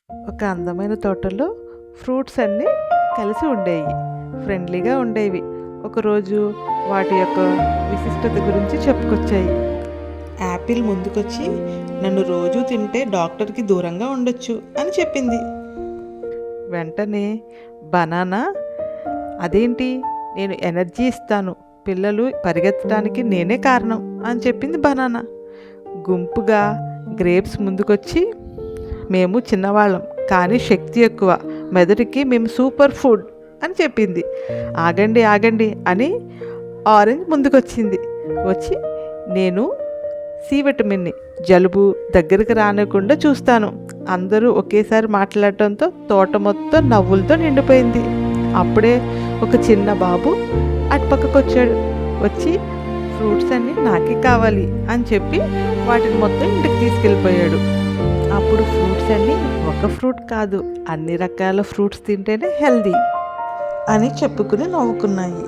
ఒక అందమైన తోటలో ఫ్రూట్స్ అన్నీ కలిసి ఉండేవి, ఫ్రెండ్లీగా ఉండేవి. ఒకరోజు వాటి యొక్క విశిష్టత గురించి చెప్పుకొచ్చాయి. యాపిల్ ముందుకొచ్చి, నన్ను రోజు తింటే డాక్టర్కి దూరంగా ఉండొచ్చు అని చెప్పింది. వెంటనే బనానా, అదేంటి, నేను ఎనర్జీ ఇస్తాను, పిల్లలు పరిగెత్తడానికి నేనే కారణం అని చెప్పింది బనానా. గుంపుగా గ్రేప్స్ ముందుకొచ్చి, మేము చిన్నవాళ్ళం కానీ శక్తి ఎక్కువ, మెదడుకి మేము సూపర్ ఫుడ్ అని చెప్పింది. ఆగండి ఆగండి అని ఆరెంజ్ ముందుకొచ్చింది. వచ్చి, నేను సి విటమిన్ని, జలుబు దగ్గరికి రానివ్వకుండా చూస్తాను. అందరూ ఒకేసారి మాట్లాడటంతో తోట మొత్తం నవ్వులతో నిండిపోయింది. అప్పుడే ఒక చిన్న బాబు అటుపక్కకు వచ్చాడు. వచ్చి, ఫ్రూట్స్ అన్నీ నాకే కావాలి అని చెప్పి వాటిని మొత్తం ఇంటికి తీసుకెళ్ళిపోయాడు. అప్పుడు ఫ్రూట్స్ అన్నీ, ఒక ఫ్రూట్ కాదు, అన్ని రకాల ఫ్రూట్స్ తింటేనే హెల్దీ అని చెప్పుకుని నవ్వుకున్నాయి.